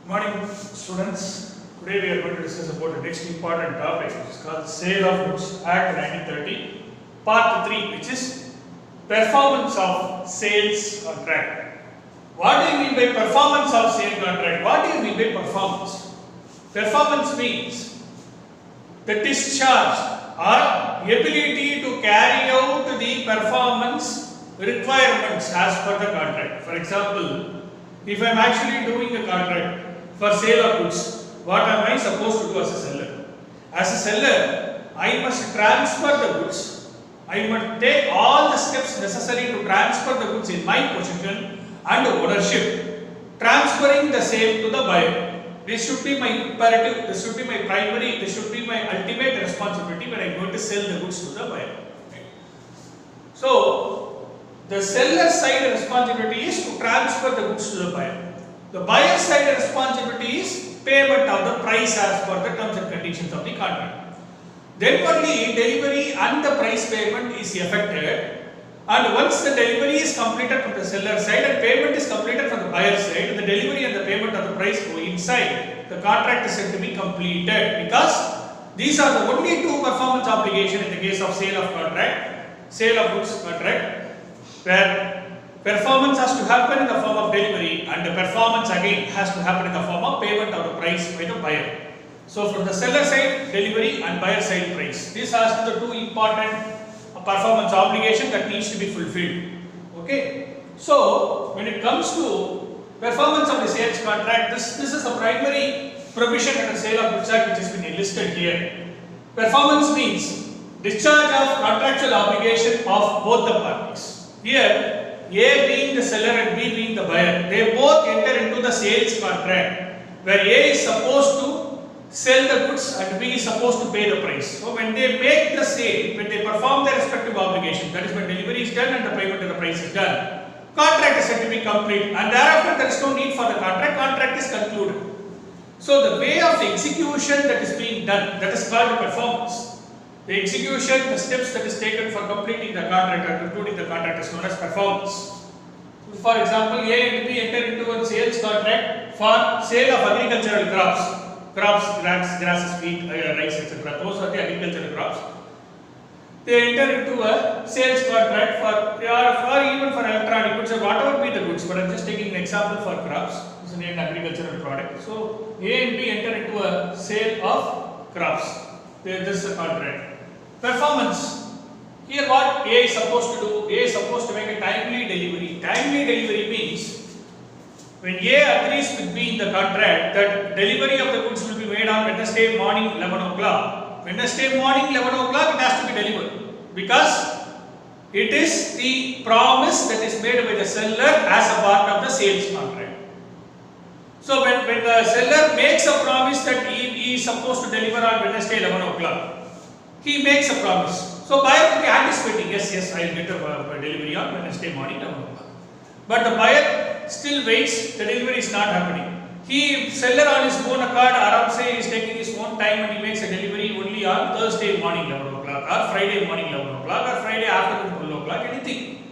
Morning students. Today we are going to discuss about the next important topic which is called Sale of Goods Act 1930 Part 3, which is performance of sales contract. What do you mean by performance of sale contract? What do you mean by performance? Performance means the discharge or ability to carry out the performance requirements as per the contract. For example, if I am actually doing a contract for sale of goods, what am I supposed to do as a seller? As a seller, I must transfer the goods. I must take all the steps necessary to transfer the goods in my possession and ownership, transferring the same to the buyer. This should be my imperative, this should be my primary, this should be my ultimate responsibility when I am going to sell the goods to the buyer. So, the seller side responsibility is to transfer the goods to the buyer. The buyer side responsibility is payment of the price as per the terms and conditions of the contract. Then only delivery and the price payment is effected, and once the delivery is completed from the seller side and payment is completed from the buyer side, the delivery and the payment of the price go inside, the contract is said to be completed, because these are the only two performance obligations in the case of sale of goods contract, where performance has to happen in the form of delivery and the performance again has to happen in the form of payment of the price by the buyer. So from the seller side, delivery, and buyer side, price. These are the two important performance obligations that needs to be fulfilled. Okay. So when it comes to performance of the sales contract, this is a primary provision under the Sale of Goods Act which has been enlisted here. Performance means discharge of contractual obligation of both the parties. Here, A being the seller and B being the buyer, they both enter into the sales contract where A is supposed to sell the goods and B is supposed to pay the price. So when they make the sale, when they perform their respective obligation, that is when delivery is done and the payment of the price is done, contract is said to be complete, and thereafter there is no need for the contract is concluded. So the way of execution that is being done, that is called performance. The execution, the steps that is taken for completing the contract and concluding the contract is known as performance. For example, A and B enter into a sales contract for sale of agricultural crops, grasses, wheat, rice, etc. Those are the agricultural crops. They enter into a sales contract for even for electronic goods or whatever be the goods. But I am just taking an example for crops. It's an agricultural product. So A and B enter into a sale of crops. This is a contract. Performance. Here what A is supposed to do? A is supposed to make a timely delivery. Timely delivery means when A agrees with B in the contract that delivery of the goods will be made on Wednesday morning 11 o'clock. Wednesday morning 11 o'clock it has to be delivered, because it is the promise that is made by the seller as a part of the sales contract. So when the seller makes a promise that he is supposed to deliver on Wednesday 11 o'clock, he makes a promise. So buyer will be anticipating, yes, I will get a delivery on Wednesday morning 11 o'clock. But the buyer still waits, the delivery is not happening. Seller on his own accord, Aram say, is taking his own time and he makes a delivery only on Thursday morning 11 o'clock or Friday morning 11 o'clock or Friday afternoon 12 o'clock, anything.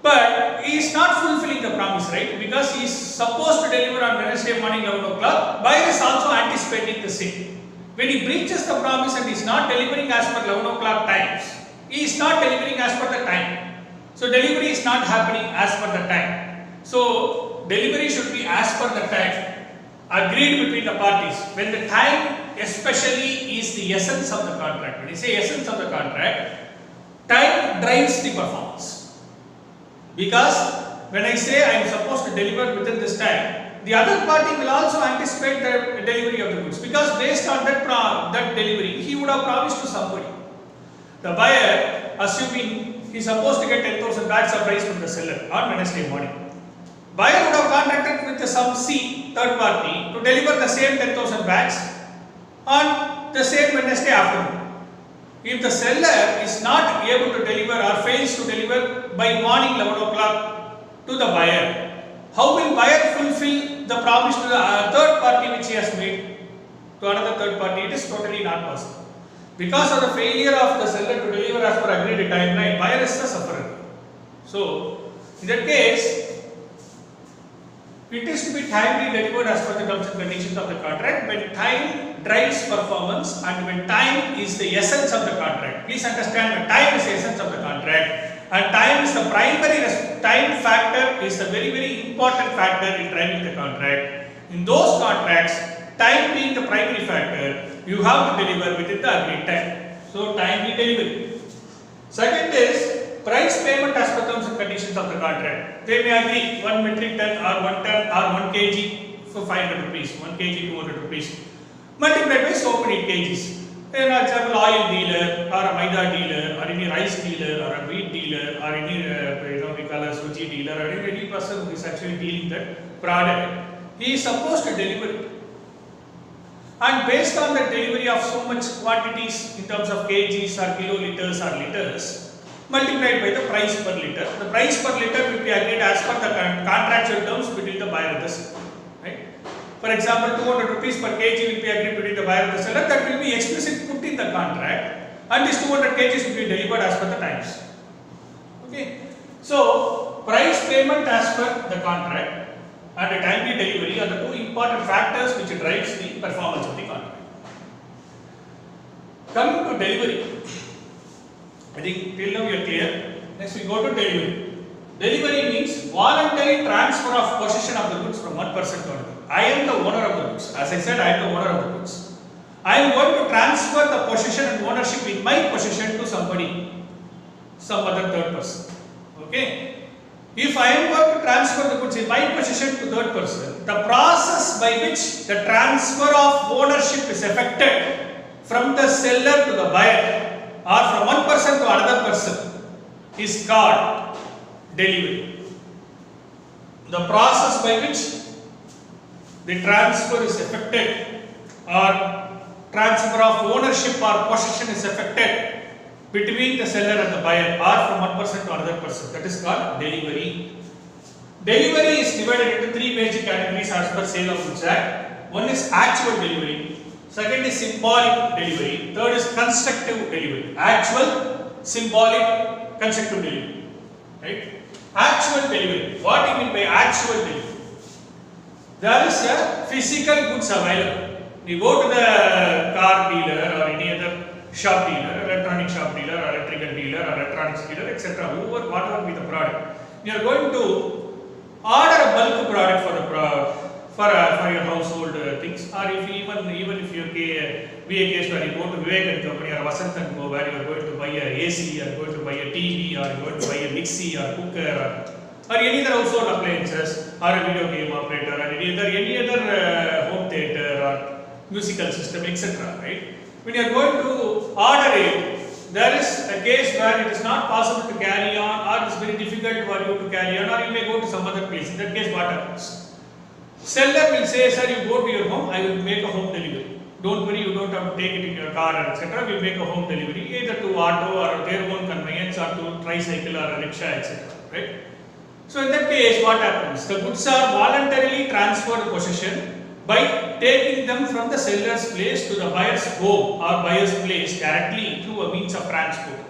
But he is not fulfilling the promise, right? Because he is supposed to deliver on Wednesday morning 11 o'clock, buyer is also anticipating the same. When he breaches the promise and is not delivering as per 11 o'clock times, he is not delivering as per the time. So delivery is not happening as per the time. So delivery should be as per the time agreed between the parties. When the time especially is the essence of the contract. When you say essence of the contract, time drives the performance. Because when I say I am supposed to deliver within this time, the other party will also anticipate the delivery of the goods, because based on that delivery, he would have promised to somebody. The buyer, assuming he is supposed to get 10,000 bags of rice from the seller on Wednesday morning, buyer would have contracted with some C, third party, to deliver the same 10,000 bags on the same Wednesday afternoon. If the seller is not able to deliver or fails to deliver by morning 11 o'clock to the buyer, how will buyer fulfill the promise to the third party which he has made to another third party? It is totally not possible. Because of the failure of the seller to deliver as per agreed timeline, buyer is the sufferer. So, in that case, It is to be timely delivered as per the terms and conditions of the contract when time drives performance and when time is the essence of the contract. Please understand that time is the essence of the contract and time is the primary time factor is the very important factor in driving the contract. In those contracts, time being the primary factor, you have to deliver within the agreed time. So timely delivery. Second is price payment as per terms and conditions of the contract. They may agree 1 metric ton or 1 ton or 1 kg for 500 rupees, 1 kg 200 rupees, multiplied by so many kgs. For example, oil dealer or a maida dealer or any rice dealer or a wheat dealer or any we call a suji dealer or any person who is actually dealing that product, he is supposed to deliver it. And based on the delivery of so much quantities in terms of kgs or kiloliters or liters, multiplied by the price per liter. The price per liter will be agreed as per the contractual terms between the buyer and the seller. Right? For example, 200 rupees per kg will be agreed between the buyer and the seller. That will be explicitly put in the contract, and this 200 kgs will be delivered as per the times. Okay. So, price payment as per the contract and the timely delivery are the two important factors which drives the performance of the contract. Coming to delivery. I think till now you are clear. Next we go to delivery. Delivery means voluntary transfer of possession of the goods from one person to another. I am the owner of the goods. As I said, I am the owner of the goods. I am going to transfer the possession and ownership in my possession to somebody, some other third person. Okay. If I am going to transfer the goods in my possession to third person, the process by which the transfer of ownership is effected from the seller to the buyer or from one person to another person is called delivery. The process by which the transfer is effected or transfer of ownership or possession is effected between the seller and the buyer or from one person to another person, that is called delivery. Delivery is divided into three major categories as per Sale of Goods Act. One is actual delivery. Second is symbolic delivery. Third is constructive delivery. Actual, symbolic, constructive delivery. Right? Actual delivery. What do you mean by actual delivery? There is a physical goods available. You go to the car dealer or any other shop dealer, electronic shop dealer, or electrical dealer, or electronics dealer, etc. Whatever be the product. You are going to order a bulk product for the for your household things, or if even if you be a case where you go to Vivek and Company or Vasant and Co, where you are going to buy a AC, you are going to buy a TV, or you are going to buy a mixie or cooker, or any other household appliances, or a video game operator, or any other home theatre or musical system, etc. Right? When you are going to order it, there is a case where it is not possible to carry on, or it is very difficult for you to carry on, or you may go to some other place. In that case, what happens? Seller will say, sir, you go to your home, I will make a home delivery. Don't worry, you don't have to take it in your car, etc. We will make a home delivery, either to auto or their own conveyance, or to tricycle or a rickshaw, etc. Right? So in that case, what happens? The goods are voluntarily transferred possession by taking them from the seller's place to the buyer's home or buyer's place directly through a means of transport.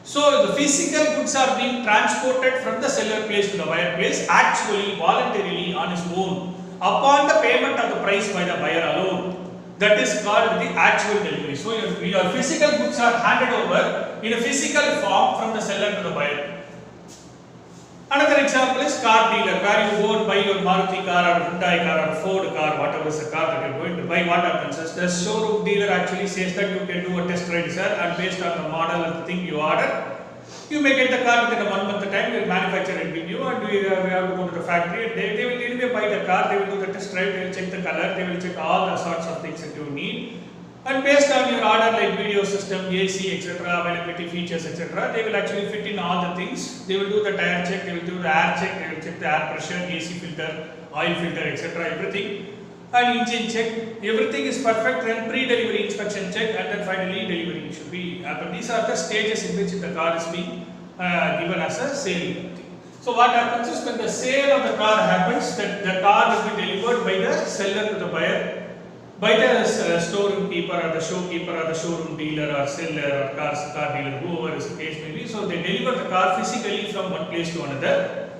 So the physical goods are being transported from the seller place to the buyer place actually voluntarily on his own upon the payment of the price by the buyer alone. That is called the actual delivery. So your physical goods are handed over in a physical form from the seller to the buyer. Another example is car dealer, where you go and buy your Maruti car or Hyundai car or Ford car, whatever is the car that you are going to buy. What happens is the showroom dealer actually says that you can do a test ride, sir, and based on the model and the thing you order, you may get the car within a 1 month time. We will manufacture it with you, and we have to go to the factory. They will anyway buy the car, they will do the test drive, they will check the color, they will check all the sorts of things that you need. And based on your order like video system, AC, etc., availability features, etc., they will actually fit in all the things. They will do the tire check, they will do the air check, they will check the air pressure, AC filter, oil filter, etc., everything. And engine check, everything is perfect, then pre-delivery inspection check, and then finally delivery should be happen. These are the stages in which the car is being given as a sale. So what happens is when the sale of the car happens, that the car will be delivered by the seller to the buyer, by the storeroom keeper or the showkeeper or the showroom dealer or seller or car dealer, whoever is the case may be. So they deliver the car physically from one place to another.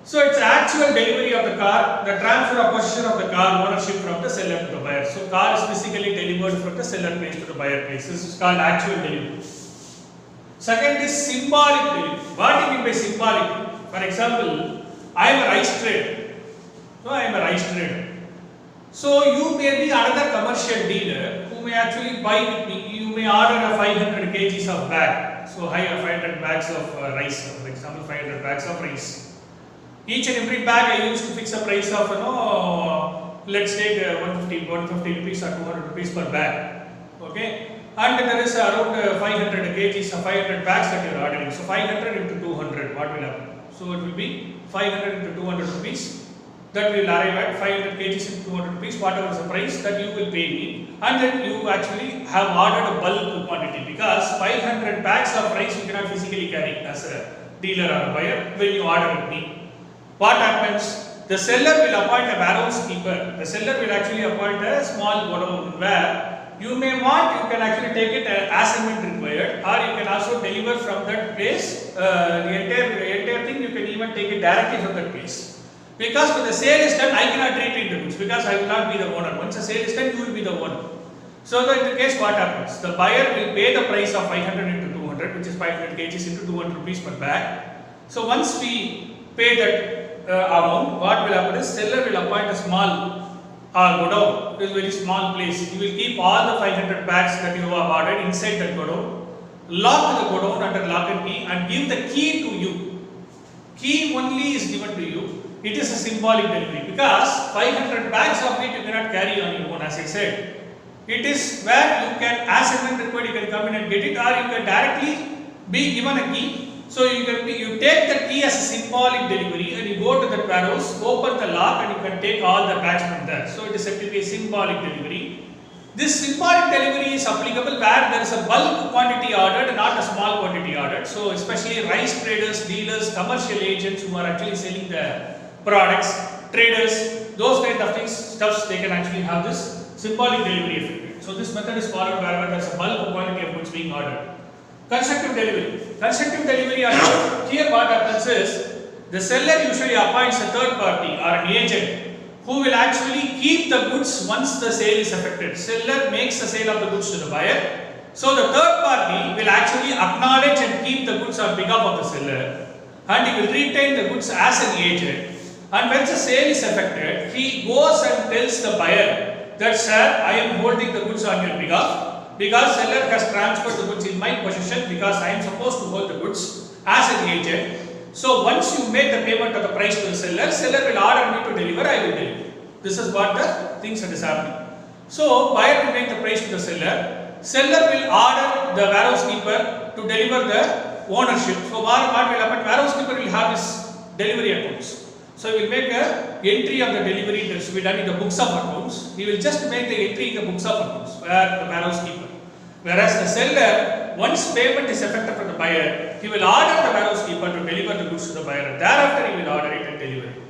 So it's actual delivery of the car, the transfer of possession of the car, ownership from the seller to the buyer. So car is physically delivered from the seller place to the buyer place. This is called actual delivery. Second is symbolic delivery. What do you mean by symbolic? For example, I am a rice trader. So you may be another commercial dealer who may actually buy with me. You may order a 500 kgs of bag. So hire 500 bags of rice. For example, 500 bags of rice. Each and every bag I used to fix a price of, let's take 150 rupees or 200 rupees per bag. Okay. And there is around 500 kgs or 500 bags that you are ordering. So 500 into 200, what will happen? So it will be 500 into 200 rupees. That will arrive at 500 kgs into 200 rupees, whatever is the price that you will pay me. And then you actually have ordered a bulk quantity, because 500 bags of rice you cannot physically carry as a dealer or a buyer when you order with me. What happens? The seller will appoint a warehouse keeper. The seller will actually appoint a small godown where you may want, you can actually take it as and when required, or you can also deliver from that place. The entire thing you can even take it directly from that place. Because when the sale is done, I cannot retain the goods because I will not be the owner. Once the sale is done, you will be the owner. So in the case, what happens? The buyer will pay the price of 500 into 200, which is 500 kgs into 200 rupees per bag. So once we pay that amount, what will happen is seller will appoint a small godown. It is a very small place. He will keep all the 500 bags that you have ordered inside that godown, lock the godown under lock and key, and give the key to you. Key only is given to you. It is a symbolic delivery because 500 bags of it you cannot carry on your own, as I said. It is where you can, as and when required, you can come in and get it, or you can directly be given a key. So you take the key as a symbolic delivery and you go to the warehouse, open the lock, and you can take all the bags from there. So it is said to be a symbolic delivery. This symbolic delivery is applicable where there is a bulk quantity ordered and not a small quantity ordered. So especially rice traders, dealers, commercial agents who are actually selling the products, traders, those kind of things, they can actually have this symbolic delivery effect. So this method is followed wherever there is a bulk quantity of goods being ordered. Constructive delivery. Constructive delivery, here what happens is, the seller usually appoints a third party or an agent who will actually keep the goods once the sale is effected. Seller makes the sale of the goods to the buyer. So the third party will actually acknowledge and keep the goods on behalf of the seller, and he will retain the goods as an agent. And when the sale is effected, he goes and tells the buyer that, sir, I am holding the goods on your behalf because seller has transferred the goods in my possession because I am supposed to hold the goods as an agent. So once you make the payment of the price to the seller, seller will order me to deliver, I will deliver. This is what the things that is happening. So buyer will make the price to the seller. Seller will order the warehouse keeper to deliver the ownership. So what will happen? Warehouse keeper will have his delivery accounts. So he will make a entry of the delivery that should be done in the books of accounts. He will just make the entry in the books of accounts where the warehouse keeper. Whereas the seller, once payment is effected from the buyer, he will order the warehouse keeper to deliver the goods to the buyer, and thereafter he will order it and deliver it.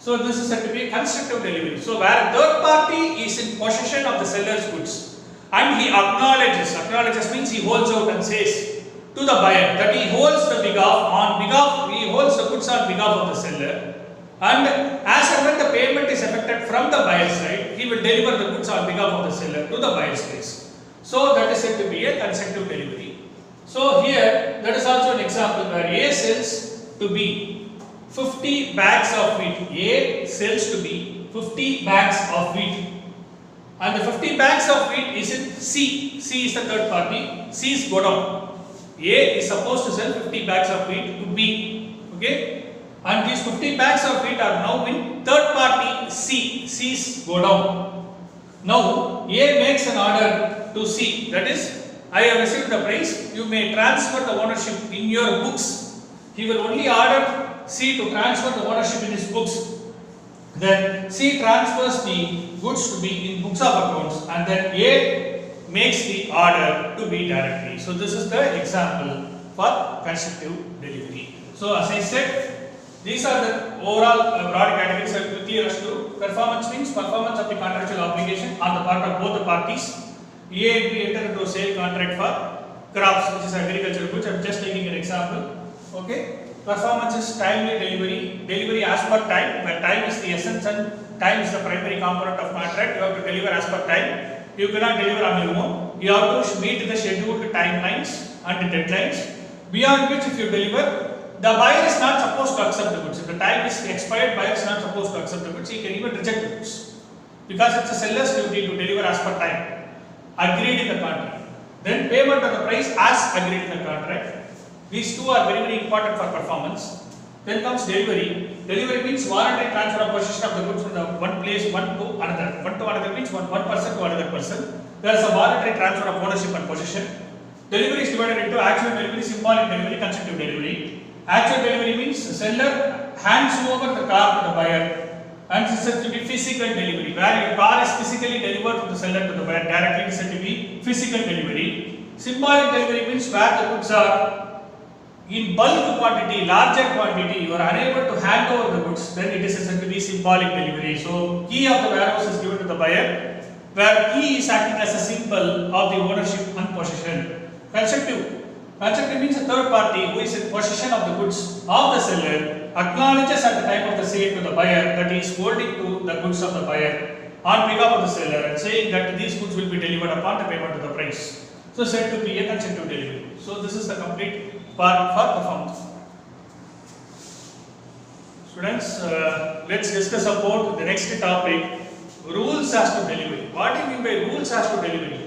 So this is said to be a constructive delivery. So where a third party is in possession of the seller's goods and he acknowledges means he holds out and says to the buyer that he holds the he holds the goods on behalf of the seller. And as and when the payment is effected from the buyer's side, he will deliver the goods on behalf of the seller to the buyer's place. So that is said to be a constructive delivery. So here, that is also an example where A sells to B 50 bags of wheat. A sells to B 50 bags of wheat. And the 50 bags of wheat is in C. C is the third party. C is godown. A is supposed to sell 50 bags of wheat to B. Okay. And these 50 bags of wheat are now in third party C. C's godown. Now A makes an order to C, that is, I have received the price, you may transfer the ownership in your books. He will only order C to transfer the ownership in his books. Then C transfers the goods to be in books of accounts, and then A makes the order to be directly. So this is the example for constructive delivery. So as I said, these are the overall broad categories. I will quickly rush through. Performance means performance of the contractual obligation on the part of both the parties. A and B enter into a sale contract for crops, which is agricultural goods. I am just taking an example. Okay. Performance is timely delivery, delivery as per time, where time is the essence and time is the primary component of contract. You have to deliver as per time. You cannot deliver on your own. You have to meet the scheduled timelines and deadlines, beyond which if you deliver, the buyer is not supposed to accept the goods. If the time is expired, buyer is not supposed to accept the goods. He can even reject the goods, because it's a seller's duty to deliver as per time, agreed in the contract. Then payment of the price as agreed in the contract. These two are very, very important for performance. Then comes delivery. Delivery means voluntary transfer of possession of the goods from the one place, one to another. One to another means one person to another person. There is a voluntary transfer of ownership and possession. Delivery is divided into actual delivery, symbolic delivery, constructive delivery. Actual delivery means the seller hands over the car to the buyer, and this is said to be physical delivery, where your car is physically delivered from the seller to the buyer directly. It is said to be physical delivery. Symbolic delivery means where the goods are in bulk quantity, larger quantity, you are unable to hand over the goods, then it is said to be symbolic delivery. So, key of the warehouse is given to the buyer, where key is acting as a symbol of the ownership and possession. Constructive. Constructive means a third party who is in possession of the goods of the seller acknowledges at the time of the sale to the buyer that he is holding to the goods of the buyer on behalf of the seller and saying that these goods will be delivered upon the payment of the price. So, said to be a constructive delivery. So, this is the complete part for performance. Students, let's discuss about the next topic, rules as to delivery. What do you mean by rules as to delivery?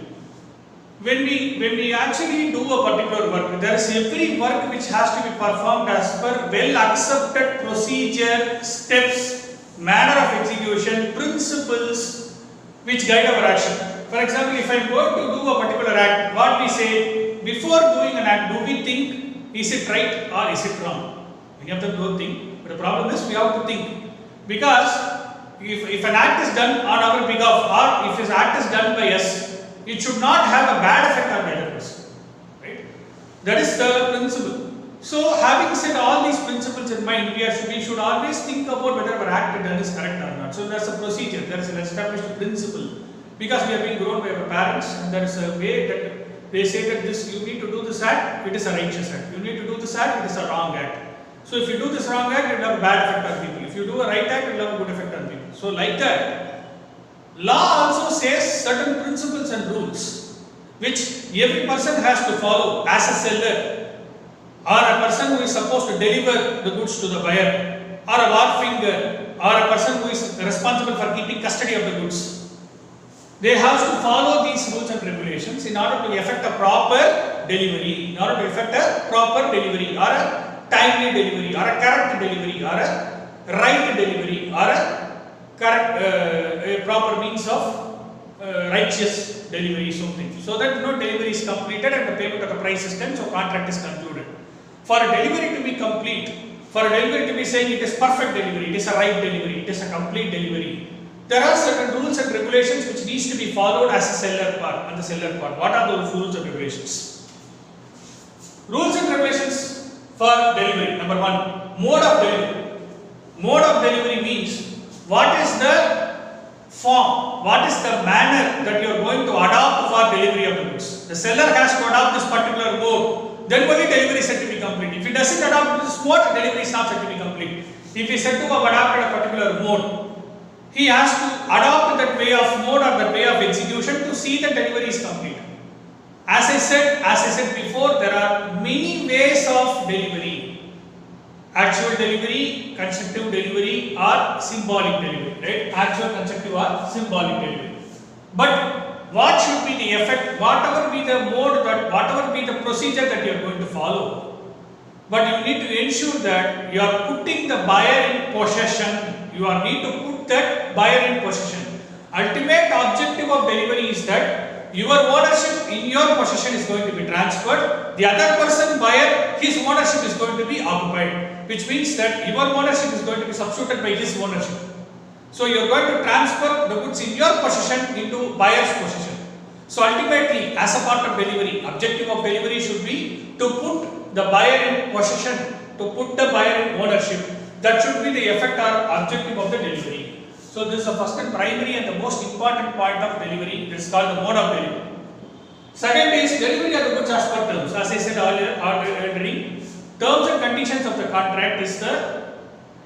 When we actually do a particular work, there is every work which has to be performed as per well accepted procedure, steps, manner of execution, principles which guide our action. For example, if I am going to do a particular act, what we say, before doing an act, do we think, is it right or is it wrong? Many of them don't think, but the problem is we have to think. Because if an act is done on our behalf, or if his act is done by us, it should not have a bad effect on the other person. Right? That is the principle. So, having said all these principles in mind, we should always think about whether our act done is correct or not. So, there is a procedure, there is an established principle. Because we have been grown by our parents, and there is a way that they say that this, you need to do this act, it is a righteous act. You need to do this act, it is a wrong act. So, if you do this wrong act, it will have a bad effect on people. If you do a right act, it will have a good effect on people. So, like that, law also says certain principles and rules which every person has to follow as a seller, or a person who is supposed to deliver the goods to the buyer, or a wharfinger, or a person who is responsible for keeping custody of the goods. They have to follow these rules and regulations in order to effect a proper delivery, or a timely delivery, or a correct delivery, or a right delivery, or a correct, a proper means of righteous delivery, something. So that no delivery is completed and the payment of the price is done, so contract is concluded. For a delivery to be complete, for a delivery to be saying it is perfect delivery, it is a right delivery, it is a complete delivery, there are certain rules and regulations which needs to be followed as a seller part, on the seller part. What are those rules and regulations? Rules and regulations for delivery. Number one, mode of delivery. Mode of delivery means what is the form, what is the manner that you are going to adopt for delivery of the goods. The seller has to adopt this particular mode, then only delivery is said to be complete. If he doesn't adopt this mode, delivery is not said to be complete. If he is said to have adopted a particular mode, he has to adopt that way of mode or that way of execution to see that delivery is complete. As I said before, there are many ways of delivery. Actual delivery, constructive delivery, or symbolic delivery, right? Actual, constructive, or symbolic delivery. But what should be the effect? Whatever be the mode, whatever be the procedure that you are going to follow, but you need to ensure that you are putting the buyer in possession. You need to put that buyer in possession. Ultimate objective of delivery is that your ownership in your possession is going to be transferred. The other person, buyer, his ownership is going to be occupied, which means that your ownership is going to be substituted by his ownership. So you are going to transfer the goods in your possession into buyer's possession. So ultimately, as a part of delivery, objective of delivery should be to put the buyer in possession, to put the buyer in ownership. That should be the effect or objective of the delivery. So this is the first and primary and the most important point of delivery. This is called the mode of delivery. Second is delivery of the goods as per terms. As I said earlier, already, terms and conditions of the contract is the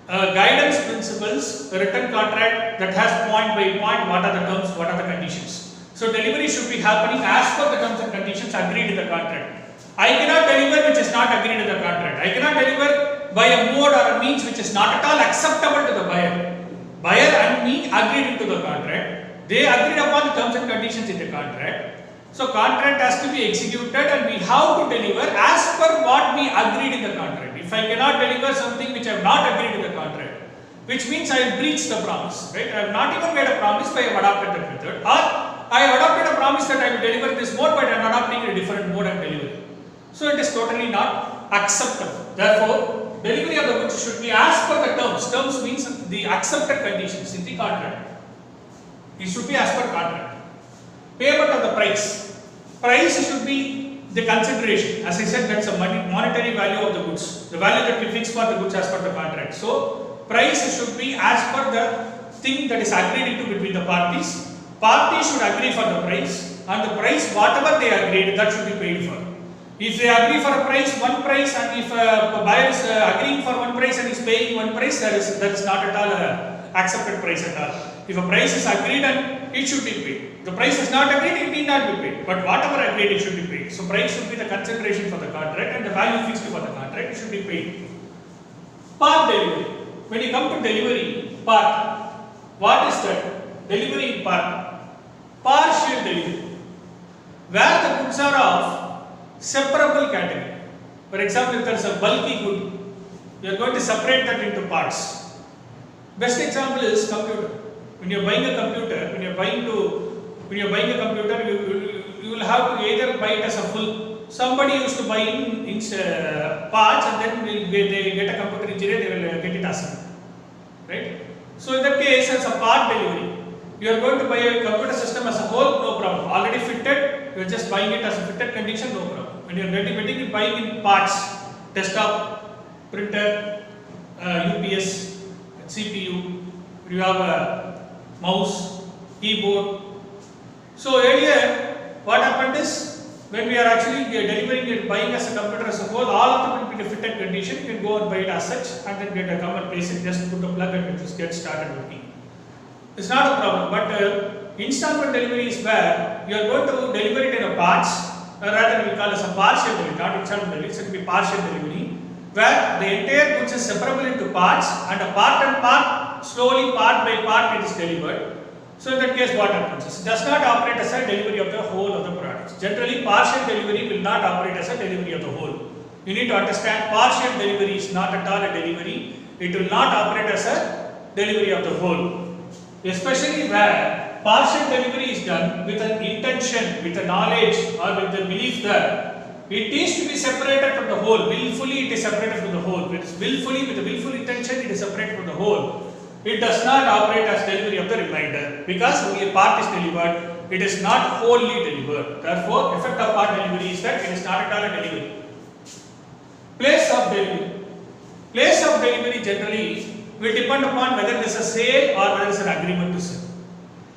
guidance principles, the written contract that has point by point what are the terms, what are the conditions. So delivery should be happening as per the terms and conditions agreed in the contract. I cannot deliver which is not agreed in the contract. I cannot deliver by a mode or a means which is not at all acceptable to the buyer. Buyer and me agreed into the contract. They agreed upon the terms and conditions in the contract. So contract has to be executed and we have to deliver as per what we agreed in the contract. If I cannot deliver something which I have not agreed in the contract, which means I have breached the promise, right? I have not even made a promise, but I have adopted that method, or I have adopted a promise that I will deliver this mode, but I am adopting a different mode and delivery. So it is totally not acceptable. Therefore, delivery of the goods should be as per the terms. Terms means the accepted conditions in the contract. It should be as per contract. Payment of the price. Price should be the consideration. As I said, that's a monetary value of the goods. The value that we fix for the goods as per the contract. So, price should be as per the thing that is agreed into between the parties. Parties should agree for the price, and the price, whatever they agreed, that should be paid for. If they agree for a price, one price, and if a buyer is agreeing for one price and is paying one price, that is not at all an accepted price at all. If a price is agreed, and it should be paid. The price is not agreed, it need not be paid. But whatever agreed, it should be paid. So price should be the consideration for the contract, and the value fixed for the contract, it should be paid. Part delivery. When you come to delivery part, what is that? Delivery part. Partial delivery. Where the goods are of separable category. For example, if there is a bulky good, you are going to separate that into parts. Best example is computer. When you are buying a computer, you will have to either buy it as a full. Somebody used to buy in parts, and then they get a computer engineer, they will get it as right. So in that case, as a part delivery, you are going to buy a computer system as a whole, no problem. Already fitted, you are just buying it as a fitted condition, no problem. When you are getting it, buying in parts, desktop, printer, UPS, CPU, you have a mouse, keyboard. So earlier, what happened is, when we are actually delivering it, buying as a computer as a whole, all of them will be in a fitted condition. You can go and buy it as such, and then come and place it, just put a plug and it just get started working. It's not a problem, but installment delivery is where you are going to deliver it in a parts, rather we call it a partial delivery, not installment delivery, it should be partial delivery, where the entire goods is separable into parts, and a part and part, slowly part by part it is delivered. So in that case, what happens is, it does not operate as a delivery of the whole of the products. Generally, partial delivery will not operate as a delivery of the whole. You need to understand, partial delivery is not at all a delivery. It will not operate as a delivery of the whole. Especially where partial delivery is done with an intention, with a knowledge, or with the belief that it is to be separated from the whole. Willfully it is separated from the whole. It is willfully, with a willful intention, it is separated from the whole. It does not operate as delivery of the remainder, because only a part is delivered, it is not wholly delivered. Therefore, effect of part delivery is that it is not at all a delivery. Place of delivery. Place of delivery generally will depend upon whether there is a sale or whether there is an agreement to sell.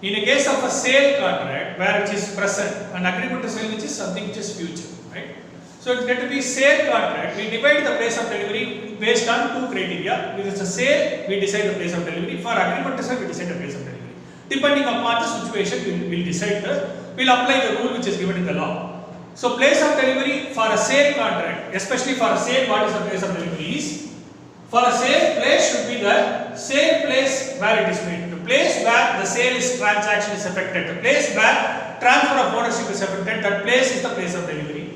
In a case of a sale contract, where it is present, an agreement to sell which is something which is future, right? So it's going to be sale contract. We divide the place of delivery based on two criteria. If it's a sale, we decide the place of delivery. For agreement to sell, we decide the place of delivery. Depending upon the situation, we'll decide we'll apply the rule which is given in the law. So place of delivery for a sale contract, especially for a sale, what is the place of delivery is? For a sale, place should be the same place where it is made. The place where the sale transaction is effected. The place where transfer of ownership is effected. That place is the place of delivery.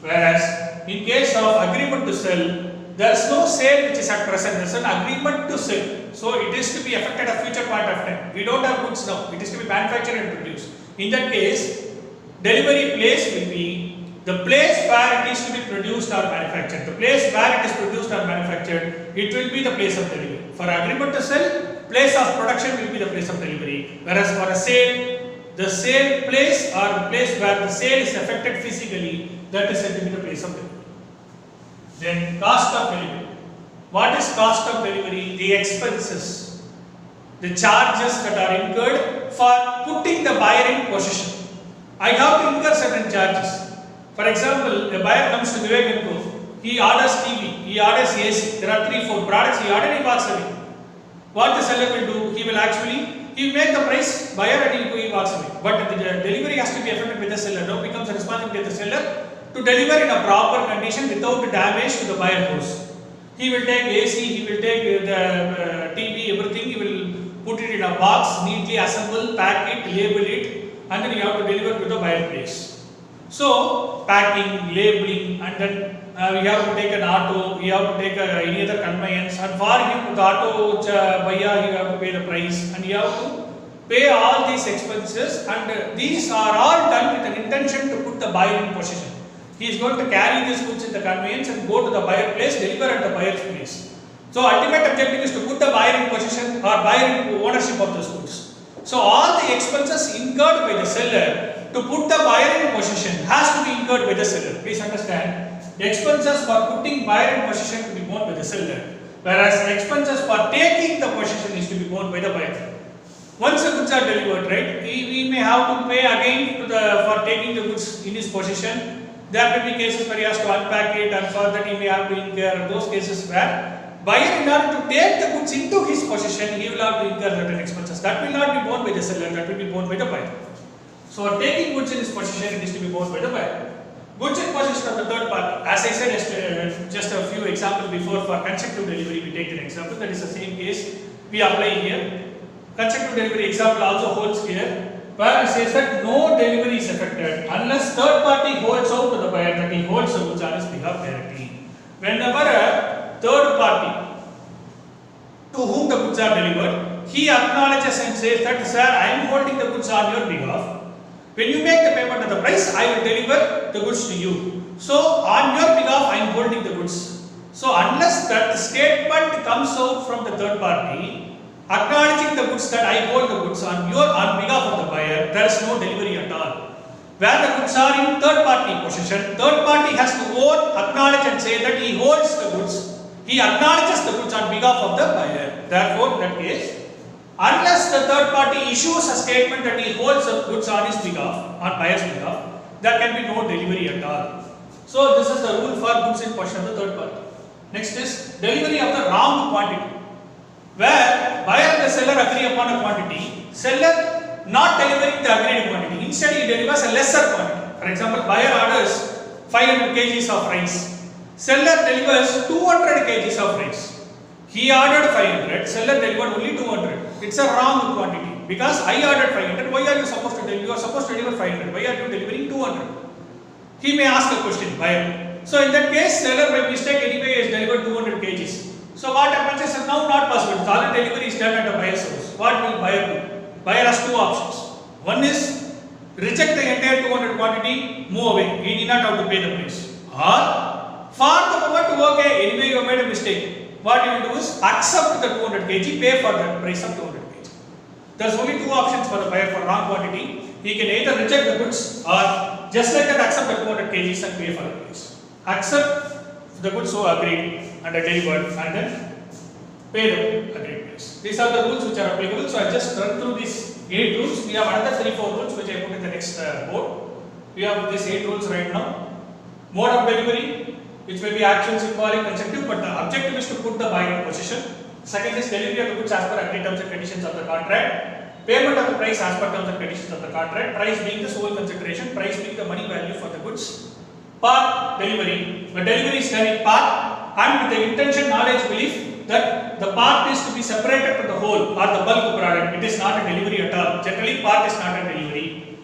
Whereas, in case of agreement to sell, there is no sale which is at present. There is an agreement to sell. So, it is to be effected at future point of time. We don't have goods now. It is to be manufactured and produced. In that case, delivery place will be the place where it is to be produced or manufactured. The place where it is produced or manufactured, it will be the place of delivery. For agreement to sell, place of production will be the place of delivery. Whereas for a sale, the sale place or the place where the sale is effected physically, that is said to be the place of delivery. Then cost of delivery. What is cost of delivery? The expenses, the charges that are incurred for putting the buyer in possession. I have to incur certain charges. For example, a buyer comes to Vivek & Co. He orders TV, he orders AC. There are 3-4 products he ordered, he walks away. What the seller will do? He will make the price buyer and he walks away. But the delivery has to be effected with the seller. Now becomes a responsibility of the seller to deliver in a proper condition without damage to the buyer house. He will take AC, he will take the TV, everything. He will put it in a box, neatly assemble, pack it, label it, and then you have to deliver to the buyer place. So packing, labeling, and then we have to take an auto, we have to take any other conveyance, and for him the auto buyer you have to pay the price, and you have to pay all these expenses, and these are all done with an intention to put the buyer in possession. He is going to carry these goods in the conveyance and go to the buyer place, deliver at the buyer's place. So ultimate objective is to put the buyer in possession or buyer in ownership of those goods. So all the expenses incurred by the seller to put the buyer in possession has to be incurred by the seller. Please understand, the expenses for putting buyer in possession to be borne by the seller, whereas the expenses for taking the possession is to be borne by the buyer. Once the goods are delivered, right, we may have to pay again for taking the goods in his possession. There may be cases where he has to unpack it, and for that he may have to incur those cases where buyer, in order to take the goods into his possession, he will have to incur certain expenses. That will not be borne by the seller, that will be borne by the buyer. So for taking goods in his possession, it is to be borne by the buyer. Goods in possession of the third party. As I said just a few examples before, for constructive delivery we take an example, that is the same case we apply here. Constructive delivery example also holds here, where it says that no delivery is affected unless third party holds out to the buyer that he holds the goods on his behalf directly. Whenever a third party to whom the goods are delivered, he acknowledges and says that, sir, I am holding the goods on your behalf. When you make the payment of the price, I will deliver the goods to you. So on your behalf, I am holding the goods. So unless that statement comes out from the third party, acknowledging the goods that I hold the goods on behalf of the buyer, there is no delivery at all. Where the goods are in third party possession, third party has to acknowledge and say that he holds the goods. He acknowledges the goods on behalf of the buyer. Therefore, in that case, unless the third party issues a statement that he holds the goods on his behalf, on buyer's behalf, there can be no delivery at all. So this is the rule for goods in possession of the third party. Next is delivery of the wrong quantity. Where buyer and the seller agree upon a quantity, seller not delivering the agreed quantity, instead he delivers a lesser quantity. For example, buyer orders 500 kgs of rice, seller delivers 200 kgs of rice. He ordered 500, seller delivered only 200. It's a wrong quantity, because I ordered 500, why are you supposed to deliver? You are supposed to deliver 500, why are you delivering 200? He may ask a question, buyer. So in that case, seller by mistake anyway has delivered 200 kgs. So what happens is now not possible. The other delivery is done at the buyer's house. What will buyer do? Buyer has two options. One is reject the entire 200 quantity, move away. He need not have to pay the price. Or for the moment, okay, anyway you have made a mistake. What you will do is accept the 200 kg, pay for the price of 200 kg. There is only two options for the buyer for wrong quantity. He can either reject the goods or just like that accept the 200 kgs and pay for the price. Accept the goods so agreed and delivered, and then pay the agreed price. These are the rules which are applicable. So I just run through these 8 rules. We have another 3-4 rules which I put in the next board. We have these 8 rules right now. Mode of delivery, which may be action, symbolic, constructive, but the objective is to put the buyer in position. Second is delivery of the goods as per agreed terms and conditions of the contract. Payment of the price as per terms and conditions of the contract. Price being the sole consideration, price being the money value for the goods. Part delivery. When delivery is done in part and with the intention, knowledge, belief that the part is to be separated from the whole or the bulk product. It is not a delivery at all. Generally, part is not a delivery.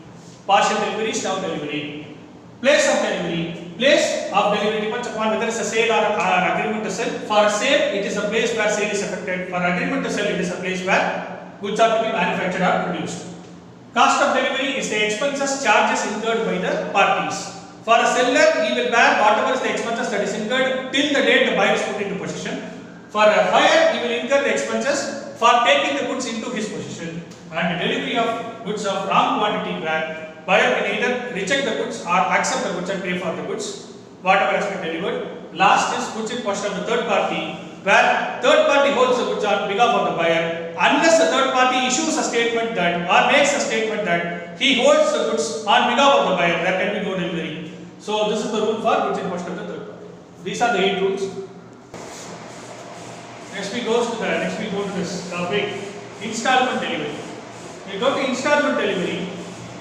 Partial delivery is now delivery. Place of delivery. Place of delivery depends upon whether it's a sale or agreement to sell. For a sale, it is a place where sale is effected. For agreement to sell, it is a place where goods are to be manufactured or produced. Cost of delivery is the expenses, charges incurred by the parties. For a seller, he will bear whatever is the expenses that is incurred till the date the buyer is put into possession. For a buyer, he will incur the expenses for taking the goods into his possession. And the delivery of goods of wrong quantity, where buyer can either reject the goods or accept the goods and pay for the goods, whatever has been delivered. Last is goods in possession of the third party, where third party holds the goods on behalf of the buyer, unless the third party issues a statement that or makes a statement that he holds the goods on behalf of the buyer, there can be no delivery. So this is the rule for goods in possession of the third party. These are the 8 rules. Next we go to this topic, installment delivery. We go to installment delivery.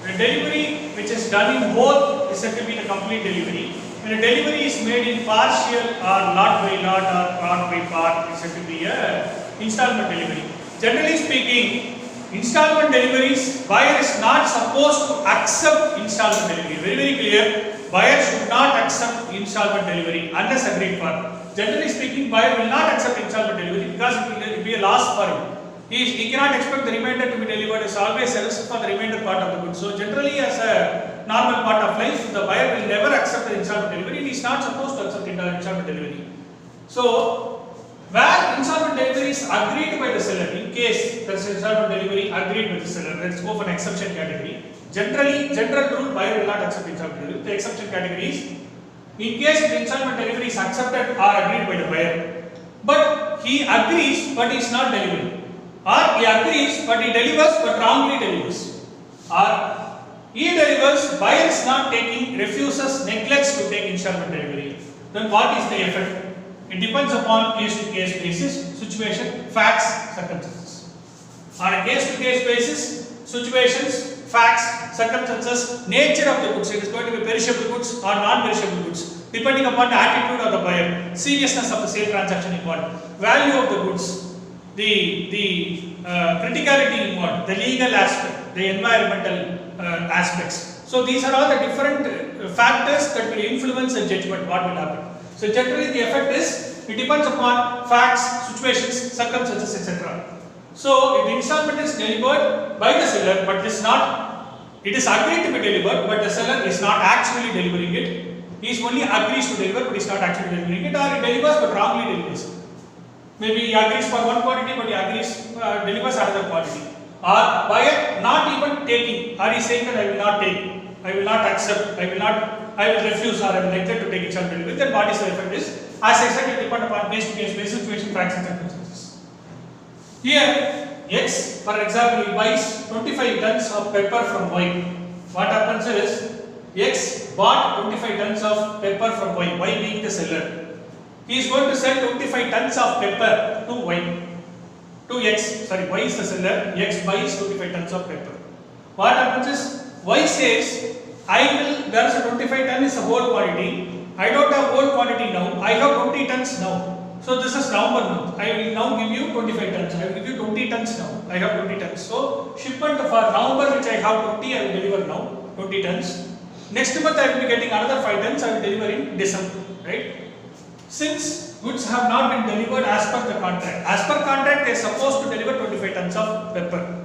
The delivery which is done in whole is said to be the complete delivery. When a delivery is made in partial or lot by lot or part by part, is said to be a installment delivery. Generally speaking, installment deliveries, buyer is not supposed to accept installment delivery. Very, very clear. Buyer should not accept installment delivery unless agreed for. Generally speaking, buyer will not accept installment delivery because it will be a loss for him. He cannot expect the remainder to be delivered. It's always a risk for the remainder part of the goods. So generally, as a normal part of life, the buyer will never accept the installment delivery. He is not supposed to accept installment delivery. So where installment delivery is agreed by the seller, in case there is installment delivery agreed with the seller, let's go for an exception category. Generally, general rule, buyer will not accept installment delivery. The exception category is, in case the installment delivery is accepted or agreed by the buyer, but he agrees but he is not delivering, or he agrees but he delivers but wrongly delivers, or he delivers, buyer is not taking, refuses, neglects to take installment delivery, then what is the effect? It depends upon case to case basis, situation, facts, circumstances. On a case to case basis, situations, facts, circumstances, nature of the goods, it is going to be perishable goods or non-perishable goods, depending upon the attitude of the buyer, seriousness of the sale transaction involved, value of the goods, the criticality involved, the legal aspect, the environmental aspects. So these are all the different factors that will influence the judgment, what will happen. So generally the effect is, it depends upon facts, situations, circumstances, etc. So if the installment is delivered by the seller, but it is agreed to be delivered, but the seller is not actually delivering it. He only agrees to deliver, but is not actually delivering it, or he delivers but wrongly delivers. Maybe he agrees for one quantity, but he delivers another quantity. Or buyer not even taking, or he is saying that I will not take, I will not accept, I will refuse, or I will neglect to take installment delivery. Then what is the effect is, as I said, it depends upon case to case basis, situation, facts and circumstances. Here, X, for example, he buys 25 tons of pepper from Y. What happens is, X bought 25 tons of pepper from Y, Y being the seller. He is going to sell 25 tons of pepper to Y. To X, sorry, Y is the seller, X buys 25 tons of pepper. What happens is, Y says, there is a 25 tons is a whole quantity. I don't have whole quantity now, I have 20 tons now. So this is November month. I will now give you 25 tons. I will give you 20 tons now. I have 20 tons. So shipment for November, which I have 20, I will deliver now 20 tons. Next month I will be getting another 5 tons. I will deliver in December, right? Since goods have not been delivered as per the contract. As per contract, they are supposed to deliver 25 tons of pepper,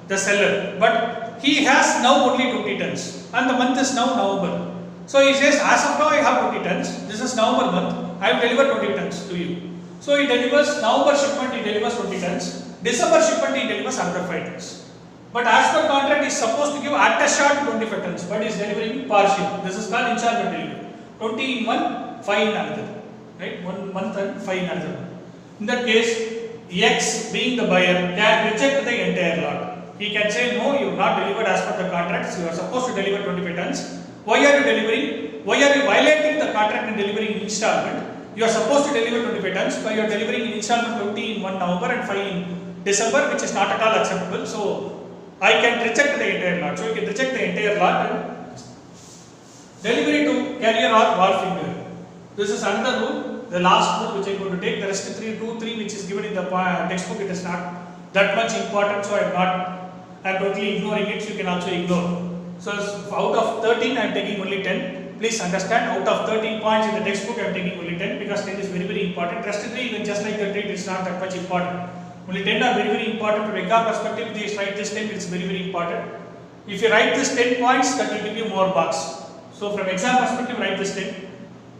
the seller. But he has now only 20 tons, and the month is now November. So he says, as of now I have 20 tons. This is November month. I will deliver 20 tons to you. So he delivers November shipment, he delivers 20 tons. December shipment, he delivers another 5 tons. But as per contract, he is supposed to give at a shot 25 tons, but he is delivering partial. This is called installment delivery. 20 in one, 5 in another. Right? 1 month and 5 in another. In that case, X being the buyer can reject the entire lot. He can say, no, you have not delivered as per the contract. So you are supposed to deliver 25 tons. Why are you delivering? Why are you violating the contract and delivering in installment? You are supposed to deliver 25 tons, but you are delivering in installment 20 in 1 November and 5 in December, which is not at all acceptable. So I can reject the entire lot. So you can reject the entire lot and delivery to carrier or wall finger. This is another rule, the last rule which I am going to take. The rest 3, which is given in the textbook, it is not that much important, so I am totally ignoring it. So you can also ignore. So out of 13, I am taking only 10. Please understand, out of 13 points in the textbook, I am taking only 10 because 10 is very, very important. Rest 3, even just like the 3, it is not that much important. Only 10 are very, very important. From exam perspective, if you write this 10, it is very, very important. If you write this 10 points, that will give you more marks. So from exam perspective, write this 10.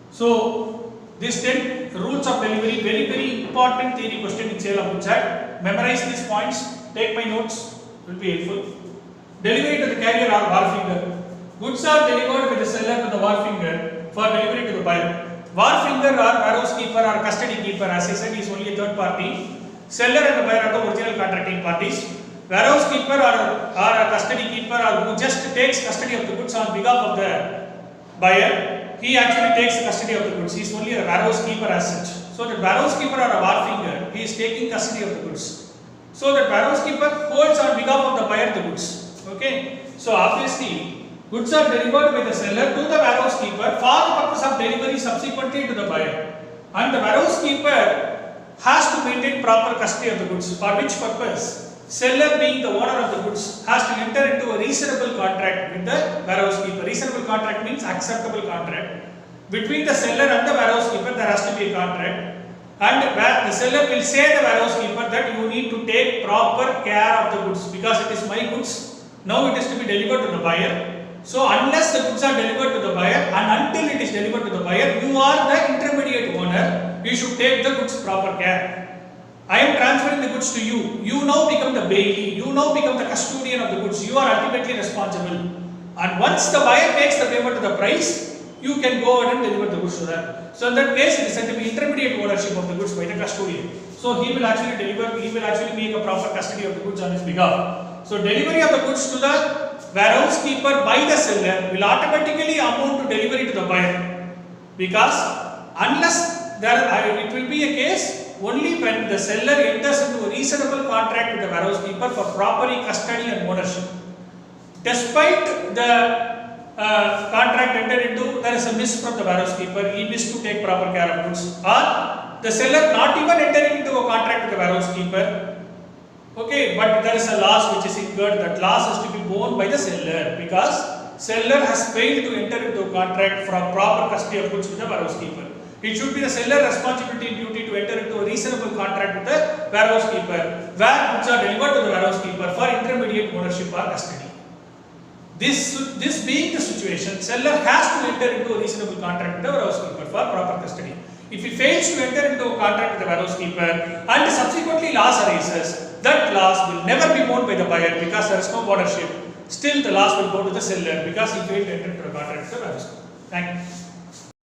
So these 10 rules of delivery, very, very important theory question in Sale of Goods Act. Memorize these points, take my notes, will be helpful. Delivery to the carrier or wall finger. Goods are delivered by the seller to the wall finger for delivery to the buyer. Wall finger or warehouse keeper or custody keeper, as I said, is only a third party. Seller and the buyer are the original contracting parties. Warehouse keeper or a custody keeper or who just takes custody of the goods on behalf of the buyer. he actually takes custody of the goods. He is only a warehouse keeper as such. So the warehouse keeper or a wharfinger, he is taking custody of the goods. So the warehouse keeper holds on behalf of the buyer the goods. Okay. So obviously, goods are delivered by the seller to the warehouse keeper for the purpose of delivery subsequently to the buyer. And the warehouse keeper has to maintain proper custody of the goods. For which purpose? Seller, being the owner of the goods, has to enter into a reasonable contract with the warehouse keeper. Reasonable contract means acceptable contract. Between the seller and the warehouse keeper, there has to be a contract. And where the seller will say to the warehouse keeper that you need to take proper care of the goods because it is my goods. Now it is to be delivered to the buyer. So unless the goods are delivered to the buyer and until it is delivered to the buyer, you are the intermediate owner. You should take the goods proper care. I am transferring the goods to you. You now become the bailey. You now become the custodian of the goods. You are ultimately responsible. And once the buyer makes the payment to the price, you can go ahead and deliver the goods to them. So in that case, it is said to be intermediate ownership of the goods by the custodian. So he will actually deliver, he will actually make a proper custody of the goods on his behalf. So delivery of the goods to the warehouse keeper by the seller will automatically amount to delivery to the buyer. Because unless it will be a case only when the seller enters into a reasonable contract with the warehouse keeper for proper custody and ownership. Despite the contract entered into, there is a miss from the warehouse keeper, he missed to take proper care of goods, or the seller not even entering into a contract with the warehouse keeper, okay, but there is a loss which is incurred. That loss is to be borne by the seller because seller has failed to enter into a contract for proper custody of goods with the warehouse keeper. It should be the seller responsibility and duty to enter into a reasonable contract with the warehouse keeper where goods are delivered to the warehouse keeper for intermediate ownership or custody. This being the situation, seller has to enter into a reasonable contract with the warehouse keeper for proper custody. If he fails to enter into a contract with the warehouse keeper and subsequently loss arises, that loss will never be borne by the buyer because there is no ownership. Still the loss will go to the seller because he failed to enter into a contract with the warehouse keeper. Thank you.